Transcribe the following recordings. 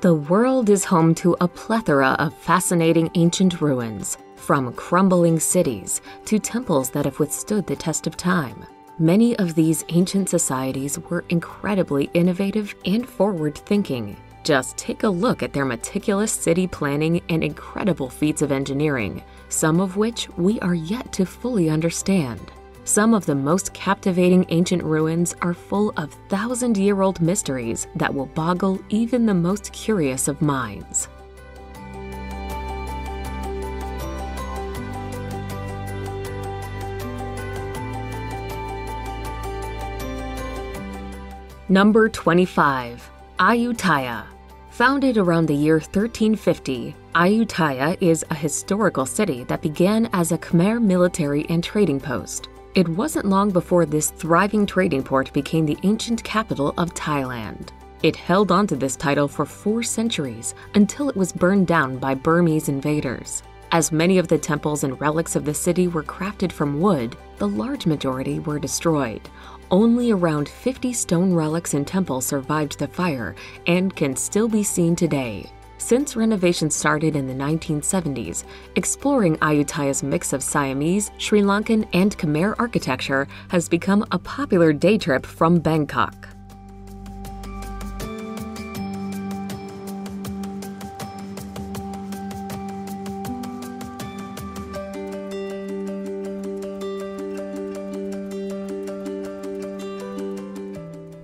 The world is home to a plethora of fascinating ancient ruins, from crumbling cities to temples that have withstood the test of time. Many of these ancient societies were incredibly innovative and forward-thinking. Just take a look at their meticulous city planning and incredible feats of engineering, some of which we are yet to fully understand. Some of the most captivating ancient ruins are full of thousand-year-old mysteries that will boggle even the most curious of minds. Number 25. Ayutthaya. Founded around the year 1350, Ayutthaya is a historical city that began as a Khmer military and trading post. It wasn't long before this thriving trading port became the ancient capital of Thailand. It held onto this title for 4 centuries until it was burned down by Burmese invaders. As many of the temples and relics of the city were crafted from wood, the large majority were destroyed. Only around 50 stone relics and temples survived the fire and can still be seen today. Since renovations started in the 1970s, exploring Ayutthaya's mix of Siamese, Sri Lankan, and Khmer architecture has become a popular day trip from Bangkok.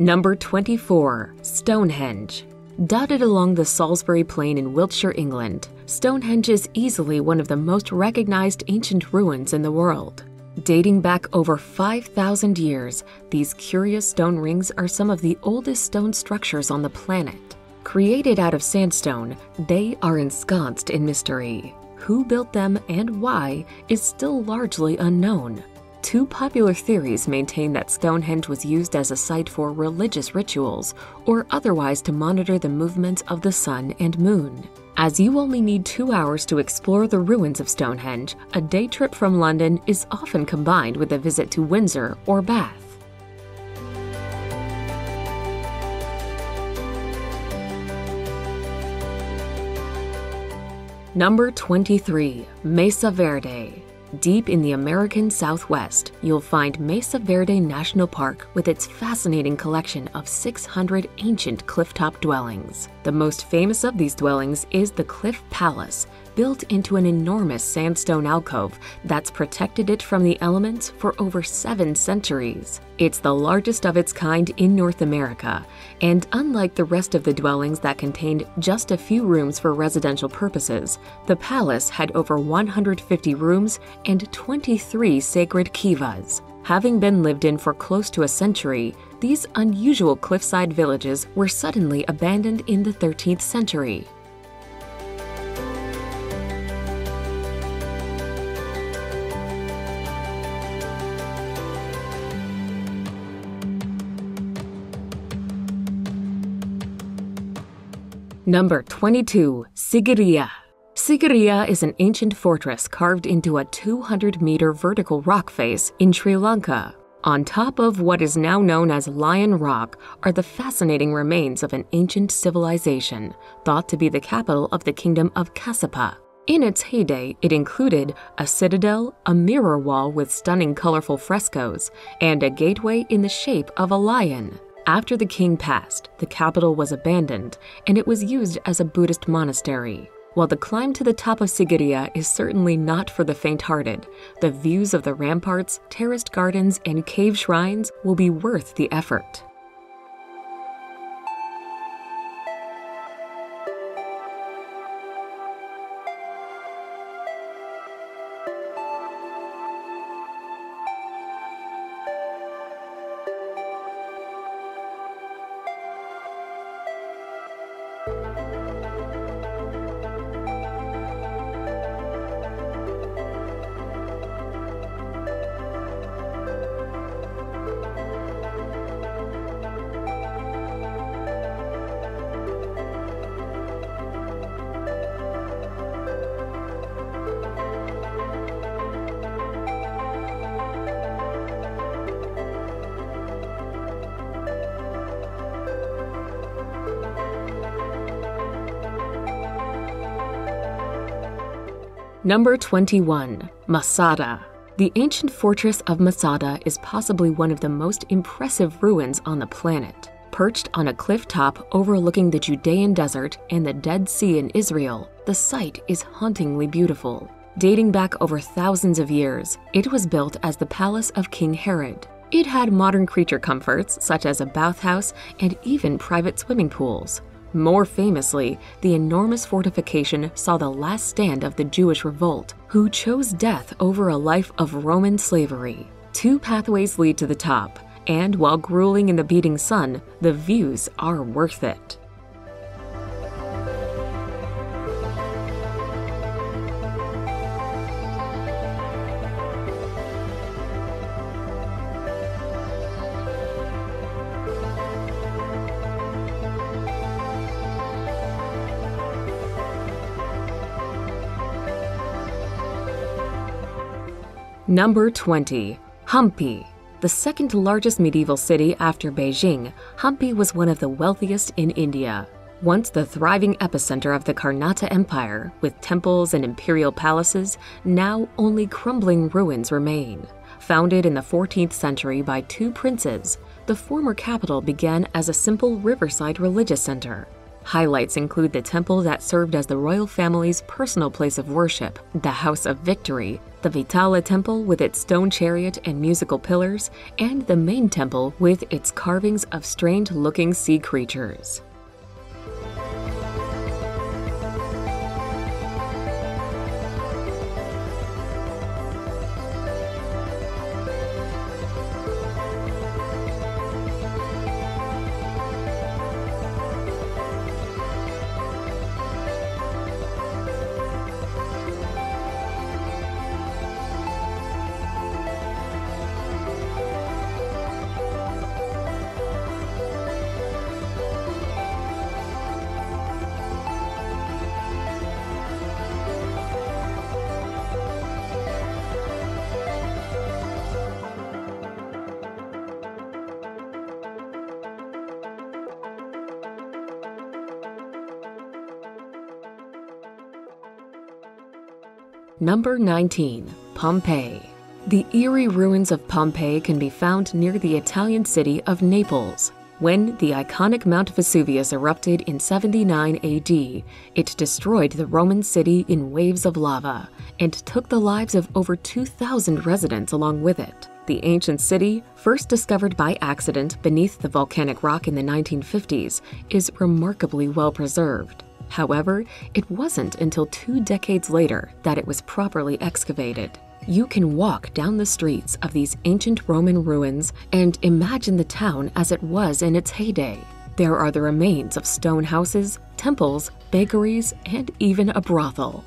Number 24. Stonehenge. Dotted along the Salisbury Plain in Wiltshire, England, Stonehenge is easily one of the most recognized ancient ruins in the world. Dating back over 5,000 years, these curious stone rings are some of the oldest stone structures on the planet. Created out of sandstone, they are ensconced in mystery. Who built them and why is still largely unknown. 2 popular theories maintain that Stonehenge was used as a site for religious rituals or otherwise to monitor the movements of the sun and moon. As you only need 2 hours to explore the ruins of Stonehenge, a day trip from London is often combined with a visit to Windsor or Bath. Number 23. Mesa Verde. Deep in the American Southwest, you'll find Mesa Verde National Park with its fascinating collection of 600 ancient clifftop dwellings. The most famous of these dwellings is the Cliff Palace, built into an enormous sandstone alcove that's protected it from the elements for over 7 centuries. It's the largest of its kind in North America, and unlike the rest of the dwellings that contained just a few rooms for residential purposes, the palace had over 150 rooms and 23 sacred kivas. Having been lived in for close to a century, these unusual cliffside villages were suddenly abandoned in the 13th century. Number 22. Sigiriya. Sigiriya is an ancient fortress carved into a 200-meter vertical rock face in Sri Lanka. On top of what is now known as Lion Rock are the fascinating remains of an ancient civilization, thought to be the capital of the kingdom of Kassapa. In its heyday, it included a citadel, a mirror wall with stunning colorful frescoes, and a gateway in the shape of a lion. After the king passed, the capital was abandoned, and it was used as a Buddhist monastery. While the climb to the top of Sigiriya is certainly not for the faint-hearted, the views of the ramparts, terraced gardens, and cave shrines will be worth the effort. Number 21. Masada. The ancient fortress of Masada is possibly one of the most impressive ruins on the planet. Perched on a cliff top overlooking the Judean desert and the Dead Sea in Israel, the site is hauntingly beautiful. Dating back over thousands of years, it was built as the palace of King Herod. It had modern creature comforts such as a bathhouse and even private swimming pools. More famously, the enormous fortification saw the last stand of the Jewish revolt, who chose death over a life of Roman slavery. 2 pathways lead to the top, and while grueling in the beating sun, the views are worth it. Number 20. Hampi. The second largest medieval city after Beijing, Hampi was one of the wealthiest in India. Once the thriving epicenter of the Karnata Empire, with temples and imperial palaces, now only crumbling ruins remain. Founded in the 14th century by 2 princes, the former capital began as a simple riverside religious center. Highlights include the temple that served as the royal family's personal place of worship, the House of Victory, the Vitala Temple with its stone chariot and musical pillars, and the main temple with its carvings of strange-looking sea creatures. Number 19. Pompeii. The eerie ruins of Pompeii can be found near the Italian city of Naples. When the iconic Mount Vesuvius erupted in 79 AD, it destroyed the Roman city in waves of lava and took the lives of over 2,000 residents along with it. The ancient city, first discovered by accident beneath the volcanic rock in the 1950s, is remarkably well preserved. However, it wasn't until 2 decades later that it was properly excavated. You can walk down the streets of these ancient Roman ruins and imagine the town as it was in its heyday. There are the remains of stone houses, temples, bakeries, and even a brothel.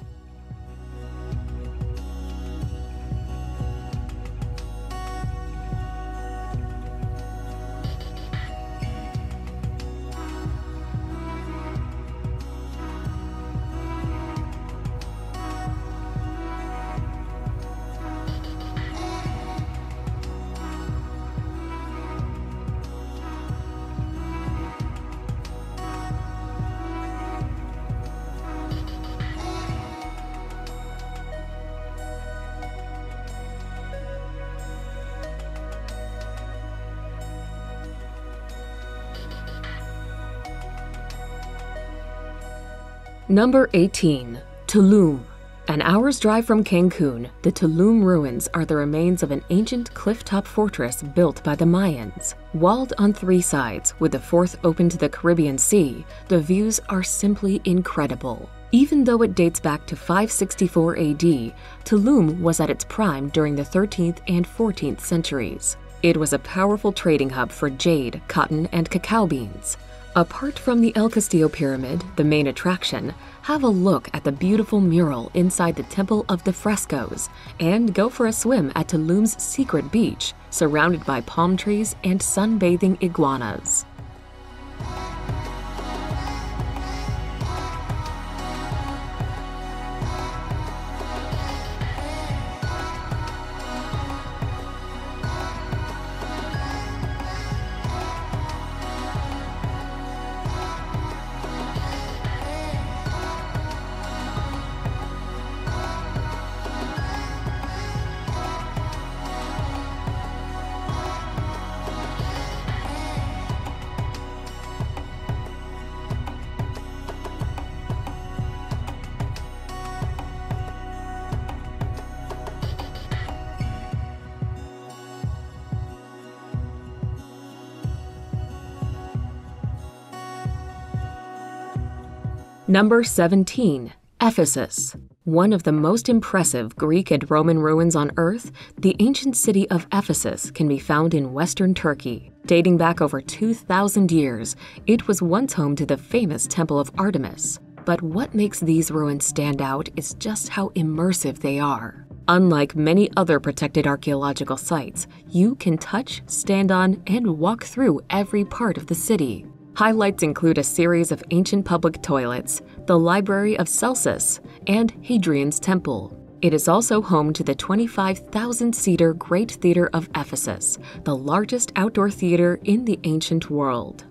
Number 18. Tulum. An hour's drive from Cancun, the Tulum ruins are the remains of an ancient cliff-top fortress built by the Mayans. Walled on 3 sides, with the 4th open to the Caribbean Sea, the views are simply incredible. Even though it dates back to 564 AD, Tulum was at its prime during the 13th and 14th centuries. It was a powerful trading hub for jade, cotton, and cacao beans. Apart from the El Castillo Pyramid, the main attraction, have a look at the beautiful mural inside the Temple of the Frescoes, and go for a swim at Tulum's secret beach, surrounded by palm trees and sunbathing iguanas. Number 17. Ephesus. One of the most impressive Greek and Roman ruins on Earth, the ancient city of Ephesus can be found in western Turkey. Dating back over 2,000 years, it was once home to the famous Temple of Artemis. But what makes these ruins stand out is just how immersive they are. Unlike many other protected archaeological sites, you can touch, stand on, and walk through every part of the city. Highlights include a series of ancient public toilets, the Library of Celsus, and Hadrian's Temple. It is also home to the 25,000-seater Great Theater of Ephesus, the largest outdoor theater in the ancient world.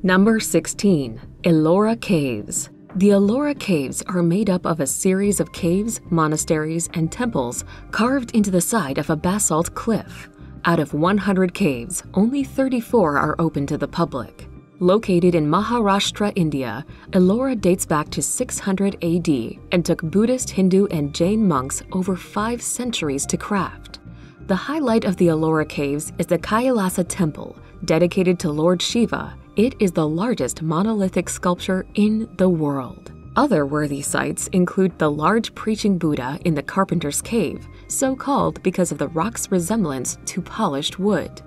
Number 16. Ellora Caves. The Ellora Caves are made up of a series of caves, monasteries, and temples carved into the side of a basalt cliff. Out of 100 caves, only 34 are open to the public. Located in Maharashtra, India, Ellora dates back to 600 AD and took Buddhist, Hindu, and Jain monks over 5 centuries to craft. The highlight of the Ellora Caves is the Kailasa Temple, dedicated to Lord Shiva. It is the largest monolithic sculpture in the world. Other worthy sites include the large preaching Buddha in the Carpenter's Cave, so called because of the rock's resemblance to polished wood.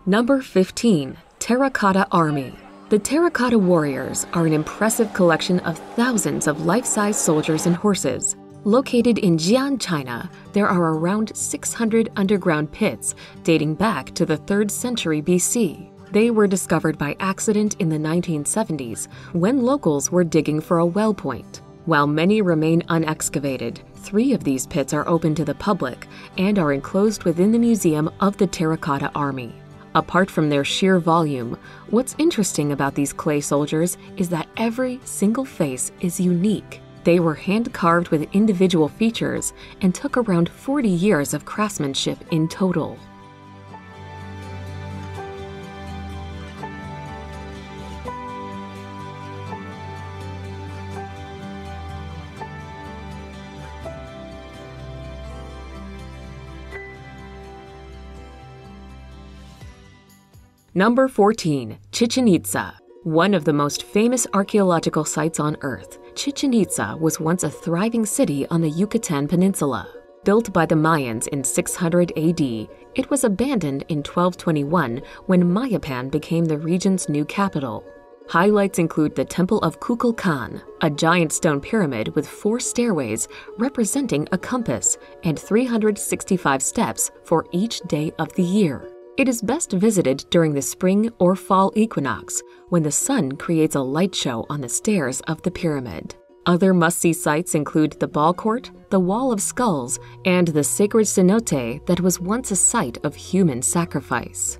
Number 15. Terracotta Army. The Terracotta Warriors are an impressive collection of thousands of life-size soldiers and horses. Located in Jian, China, there are around 600 underground pits dating back to the 3rd century BC. They were discovered by accident in the 1970s when locals were digging for a well point. While many remain unexcavated, 3 of these pits are open to the public and are enclosed within the Museum of the Terracotta Army. Apart from their sheer volume, what's interesting about these clay soldiers is that every single face is unique. They were hand-carved with individual features and took around 40 years of craftsmanship in total. Number 14. Chichen Itza. One of the most famous archaeological sites on Earth, Chichen Itza was once a thriving city on the Yucatan Peninsula. Built by the Mayans in 600 AD, it was abandoned in 1221 when Mayapan became the region's new capital. Highlights include the Temple of Kukulkan, a giant stone pyramid with 4 stairways representing a compass and 365 steps for each day of the year. It is best visited during the spring or fall equinox, when the sun creates a light show on the stairs of the pyramid. Other must-see sites include the ball court, the Wall of Skulls, and the sacred cenote that was once a site of human sacrifice.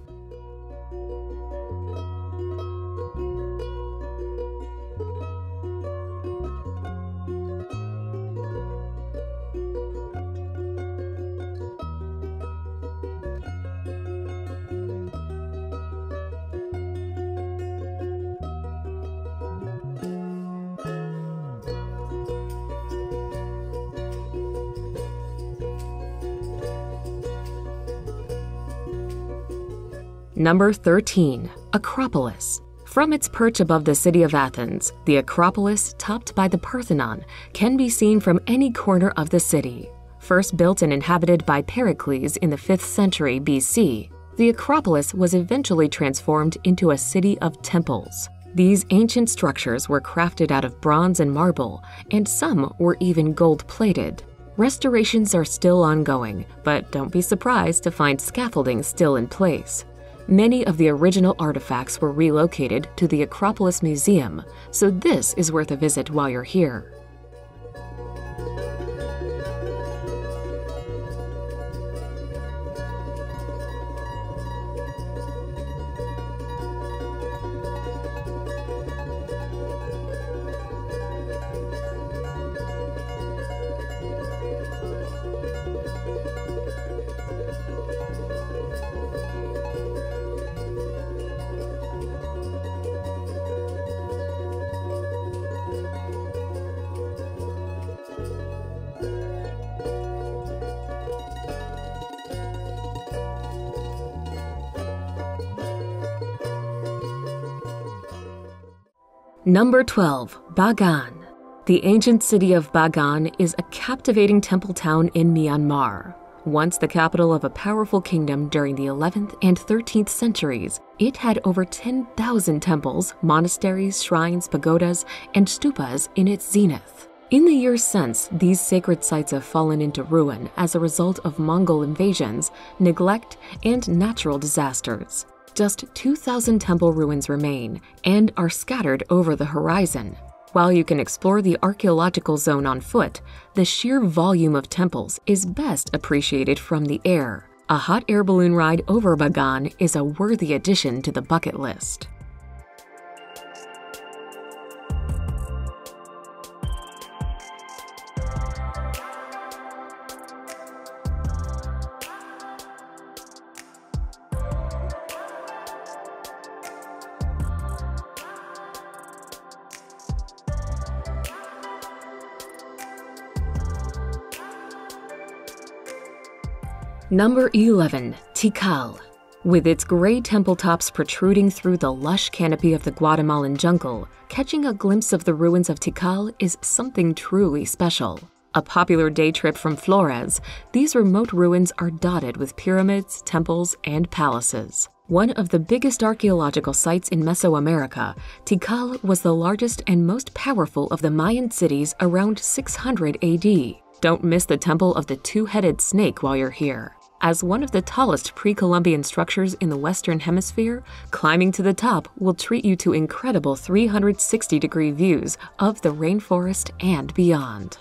Number 13. Acropolis. From its perch above the city of Athens, the Acropolis, topped by the Parthenon, can be seen from any corner of the city. First built and inhabited by Pericles in the 5th century BC, the Acropolis was eventually transformed into a city of temples. These ancient structures were crafted out of bronze and marble, and some were even gold-plated. Restorations are still ongoing, but don't be surprised to find scaffolding still in place. Many of the original artifacts were relocated to the Acropolis Museum, so this is worth a visit while you're here. Number 12. Bagan. The ancient city of Bagan is a captivating temple town in Myanmar. Once the capital of a powerful kingdom during the 11th and 13th centuries, it had over 10,000 temples, monasteries, shrines, pagodas, and stupas in its zenith. In the years since, these sacred sites have fallen into ruin as a result of Mongol invasions, neglect, and natural disasters. Just 2,000 temple ruins remain and are scattered over the horizon. While you can explore the archaeological zone on foot, the sheer volume of temples is best appreciated from the air. A hot air balloon ride over Bagan is a worthy addition to the bucket list. Number 11. Tikal. With its gray temple tops protruding through the lush canopy of the Guatemalan jungle, catching a glimpse of the ruins of Tikal is something truly special. A popular day trip from Flores, these remote ruins are dotted with pyramids, temples, and palaces. One of the biggest archaeological sites in Mesoamerica, Tikal was the largest and most powerful of the Mayan cities around 600 AD. Don't miss the Temple of the Two-Headed Snake while you're here. As one of the tallest pre-Columbian structures in the Western Hemisphere, climbing to the top will treat you to incredible 360-degree views of the rainforest and beyond.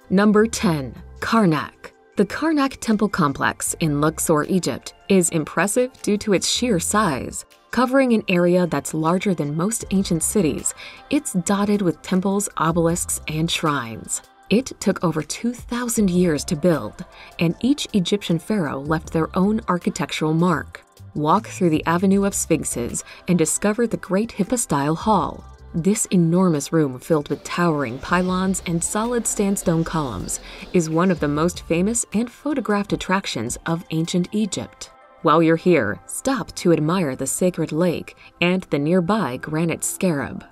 Number 10. Karnak. The Karnak Temple Complex in Luxor, Egypt, is impressive due to its sheer size. Covering an area that's larger than most ancient cities, it's dotted with temples, obelisks, and shrines. It took over 2,000 years to build, and each Egyptian pharaoh left their own architectural mark. Walk through the Avenue of Sphinxes and discover the Great Hypostyle Hall. This enormous room filled with towering pylons and solid sandstone columns is one of the most famous and photographed attractions of ancient Egypt. While you're here, stop to admire the sacred lake and the nearby granite scarab.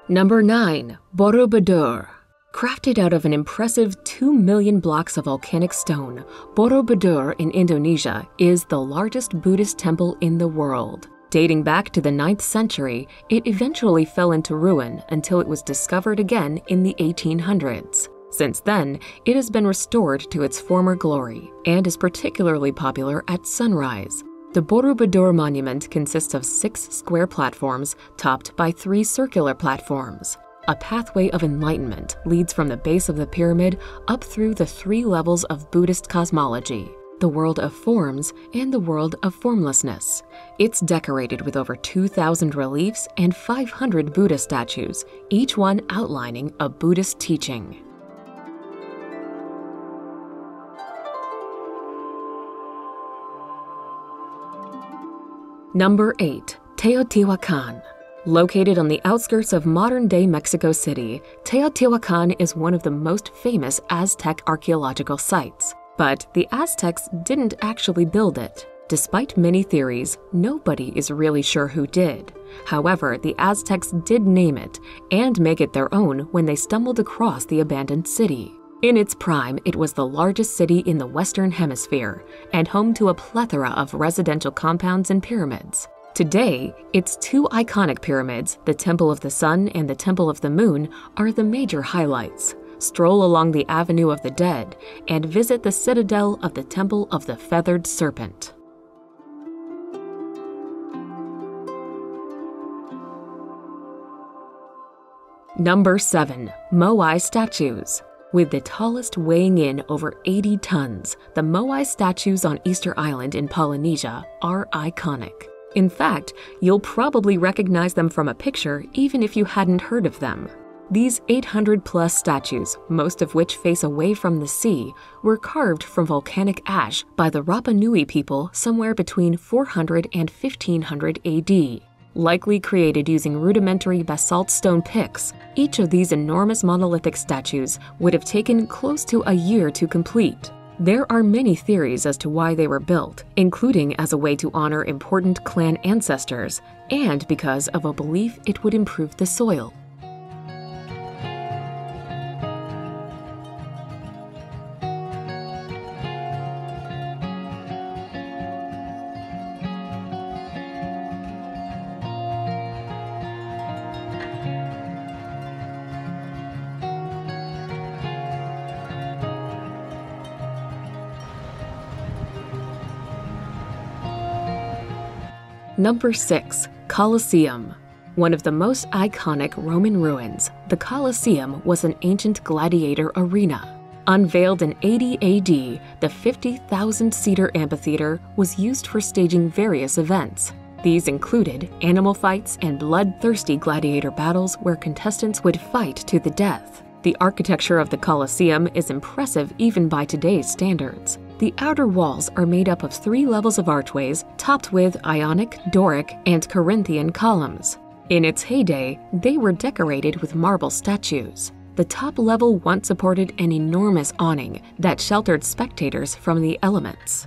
Number 9. Borobudur. Crafted out of an impressive 2 million blocks of volcanic stone, Borobudur in Indonesia is the largest Buddhist temple in the world. Dating back to the 9th century, it eventually fell into ruin until it was discovered again in the 1800s. Since then, it has been restored to its former glory and is particularly popular at sunrise. The Borobudur monument consists of 6 square platforms topped by 3 circular platforms. A pathway of enlightenment leads from the base of the pyramid up through the 3 levels of Buddhist cosmology, the world of forms and the world of formlessness. It's decorated with over 2,000 reliefs and 500 Buddha statues, each one outlining a Buddhist teaching. Number 8. Teotihuacan. Located on the outskirts of modern-day Mexico City, Teotihuacan is one of the most famous Aztec archaeological sites. But the Aztecs didn't actually build it. Despite many theories, nobody is really sure who did. However, the Aztecs did name it and make it their own when they stumbled across the abandoned city. In its prime, it was the largest city in the Western Hemisphere and home to a plethora of residential compounds and pyramids. Today, its two iconic pyramids, the Temple of the Sun and the Temple of the Moon, are the major highlights. Stroll along the Avenue of the Dead and visit the citadel of the Temple of the Feathered Serpent. Number 7. Moai statues. With the tallest weighing in over 80 tons, the Moai statues on Easter Island in Polynesia are iconic. In fact, you'll probably recognize them from a picture even if you hadn't heard of them. These 800-plus statues, most of which face away from the sea, were carved from volcanic ash by the Rapa Nui people somewhere between 400 and 1500 AD. Likely created using rudimentary basalt stone picks, each of these enormous monolithic statues would have taken close to a year to complete. There are many theories as to why they were built, including as a way to honor important clan ancestors, and because of a belief it would improve the soil. Number 6. Colosseum. One of the most iconic Roman ruins, the Colosseum was an ancient gladiator arena. Unveiled in 80 AD, the 50,000-seater amphitheater was used for staging various events. These included animal fights and bloodthirsty gladiator battles where contestants would fight to the death. The architecture of the Colosseum is impressive even by today's standards. The outer walls are made up of 3 levels of archways topped with Ionic, Doric, and Corinthian columns. In its heyday, they were decorated with marble statues. The top level once supported an enormous awning that sheltered spectators from the elements.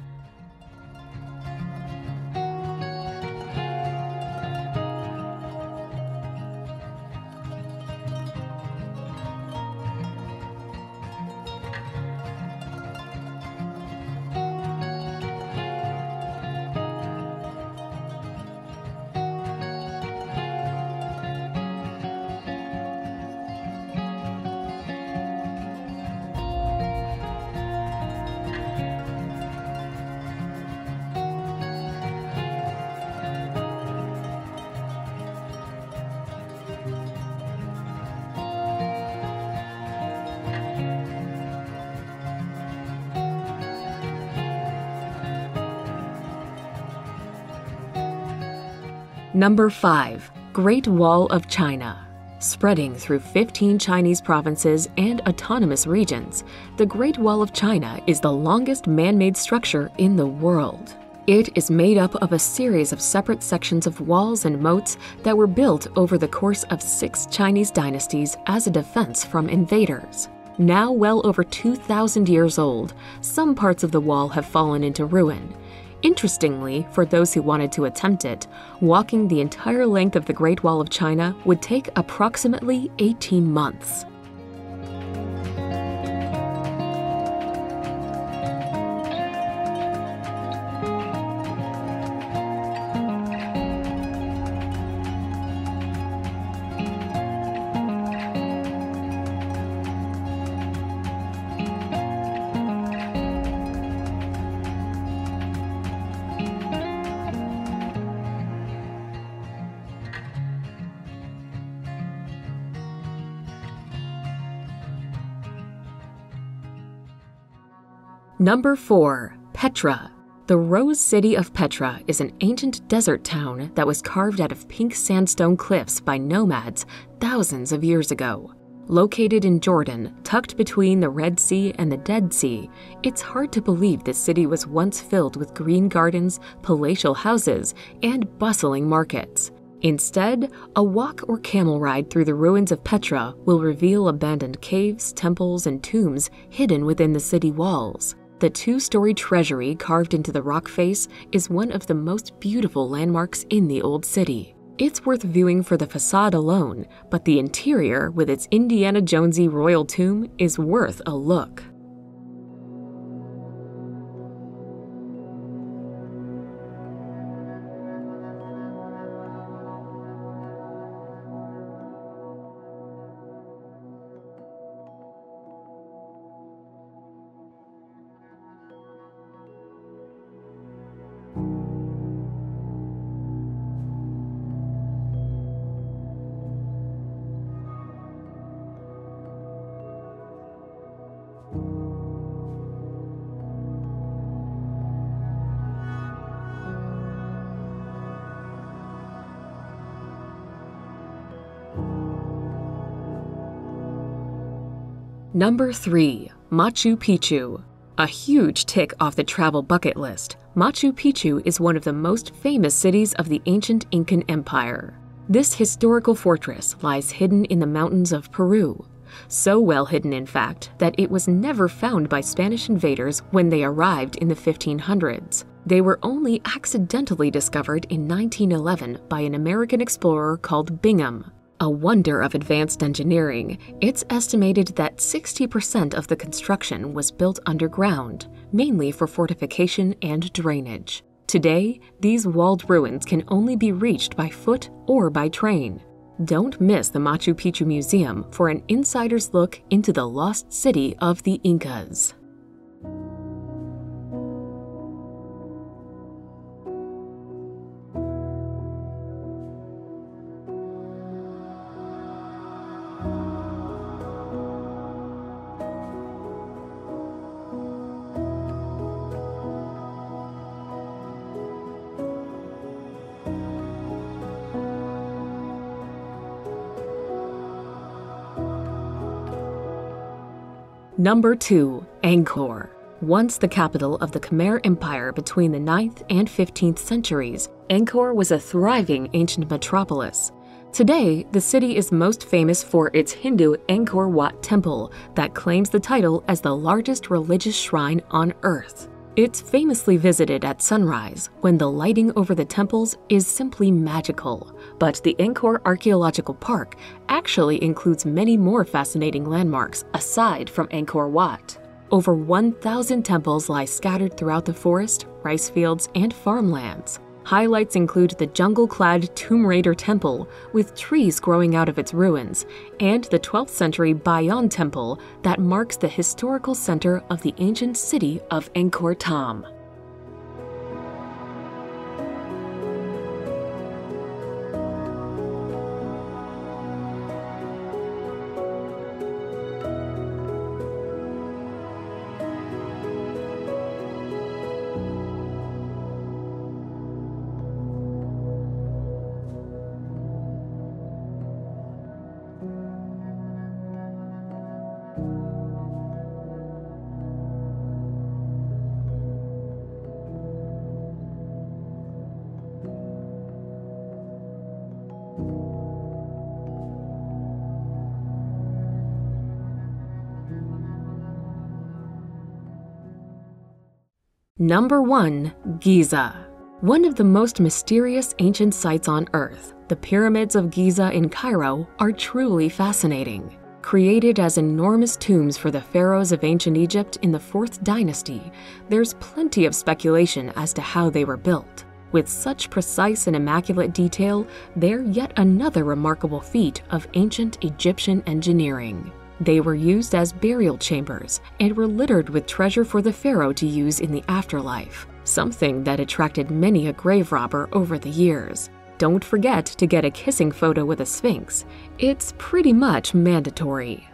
Number 5. Great Wall of China. Spreading through 15 Chinese provinces and autonomous regions, the Great Wall of China is the longest man-made structure in the world. It is made up of a series of separate sections of walls and moats that were built over the course of 6 Chinese dynasties as a defense from invaders. Now well over 2,000 years old, some parts of the wall have fallen into ruin. Interestingly, for those who wanted to attempt it, walking the entire length of the Great Wall of China would take approximately 18 months. Number 4. Petra. The Rose City of Petra is an ancient desert town that was carved out of pink sandstone cliffs by nomads thousands of years ago. Located in Jordan, tucked between the Red Sea and the Dead Sea, it's hard to believe this city was once filled with green gardens, palatial houses, and bustling markets. Instead, a walk or camel ride through the ruins of Petra will reveal abandoned caves, temples, and tombs hidden within the city walls. The two-story treasury carved into the rock face is one of the most beautiful landmarks in the Old City. It's worth viewing for the facade alone, but the interior, with its Indiana Jonesy royal tomb, is worth a look. Number 3. Machu Picchu. A huge tick off the travel bucket list, Machu Picchu is one of the most famous cities of the ancient Incan Empire. This historical fortress lies hidden in the mountains of Peru. So well hidden, in fact, that it was never found by Spanish invaders when they arrived in the 1500s. They were only accidentally discovered in 1911 by an American explorer called Bingham. A wonder of advanced engineering, it's estimated that 60% of the construction was built underground, mainly for fortification and drainage. Today, these walled ruins can only be reached by foot or by train. Don't miss the Machu Picchu Museum for an insider's look into the lost city of the Incas. Number 2. Angkor. Once the capital of the Khmer Empire between the 9th and 15th centuries, Angkor was a thriving ancient metropolis. Today, the city is most famous for its Hindu Angkor Wat Temple that claims the title as the largest religious shrine on Earth. It's famously visited at sunrise, when the lighting over the temples is simply magical. But the Angkor Archaeological Park actually includes many more fascinating landmarks aside from Angkor Wat. Over 1,000 temples lie scattered throughout the forest, rice fields, and farmlands. Highlights include the jungle-clad Tomb Raider Temple, with trees growing out of its ruins, and the 12th century Bayon Temple that marks the historical center of the ancient city of Angkor Thom. Number 1. Giza. One of the most mysterious ancient sites on Earth, the pyramids of Giza in Cairo are truly fascinating. Created as enormous tombs for the pharaohs of ancient Egypt in the 4th dynasty, there's plenty of speculation as to how they were built. With such precise and immaculate detail, they're yet another remarkable feat of ancient Egyptian engineering. They were used as burial chambers and were littered with treasure for the pharaoh to use in the afterlife, something that attracted many a grave robber over the years. Don't forget to get a kissing photo with a sphinx. It's pretty much mandatory.